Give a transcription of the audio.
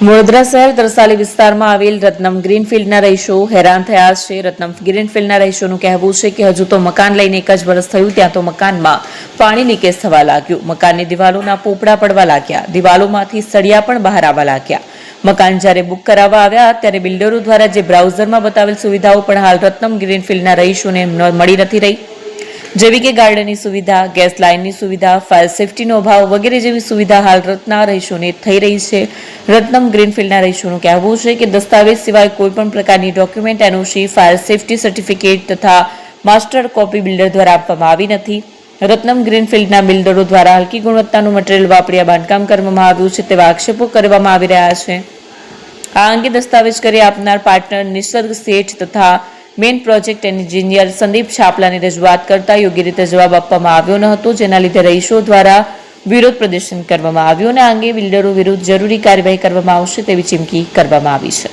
વડોદરા શહેર તરસાલી વિસ્તારમાં આવેલ રત્નમ ગ્રીનફિલ્ડના રહીશો હેરાન થયા છે. રત્નમ ગ્રીનફિલ્ડના રહીશોનું કહેવું છે કે હજુ તો મકાન લઈને 1 જ વર્ષ થયું ત્યાં તો મકાનમાં પાણી લીકેજ થવા લાગ્યું. મકાનની દિવાલોના પોપડા પડવા લાગ્યા. દિવાલોમાંથી સળિયા પણ બહાર આવવા લાગ્યા. મકાન જ્યારે બુક કરાવવા આવ્યા ત્યારે બિલ્ડરો દ્વારા જે બ્રાઉઝરમાં બતાવેલ સુવિધાઓ પણ હાલ રત્નમ ગ્રીનફિલ્ડના રહીશોને મળી નથી રહી, જેવી કે ગાર્ડનની સુવિધા, ગેસ લાઇનની સુવિધા, ફાયર સેફટીનો અભાવ વગેરે જેવી સુવિધા હાલ રત્ના રહીશોને થઈ રહી છે. રત્નમ ગ્રીનફિલ્ડના રહીશોનું કહેવું છે કે દસ્તાવેજ સિવાય કોઈપણ પ્રકારની document, NOC, fire safety certificate તથા માસ્ટર કોપી બિલ્ડર દ્વારા આપવામાં આવી નથી. રત્નમ ગ્રીનફિલ્ડના બિલ્ડરો દ્વારા હલકી ગુણવત્તાનું મટીરીયલ વાપરી બાંધકામ કરવામાં આવ્યું છે તેવા આક્ષેપો કરવામાં આવી રહ્યા છે. આ અંગે દસ્તાવેજ કરી આપનાર પાર્ટનર નિસર્ગ શેઠ તથા મેઇન પ્રોજેક્ટ એન્જિનિયર સંદીપ છાપલાની રજૂઆત કરતા યોગ્ય રીતે જવાબ આપવામાં આવ્યો ન હતો, જેના લીધે રહીશો દ્વારા વિરોધ પ્રદર્શન કરવામાં આવ્યું અને આ અંગે બિલ્ડરો વિરુદ્ધ જરૂરી કાર્યવાહી કરવામાં આવશે તેવી ચીમકી કરવામાં આવી છે.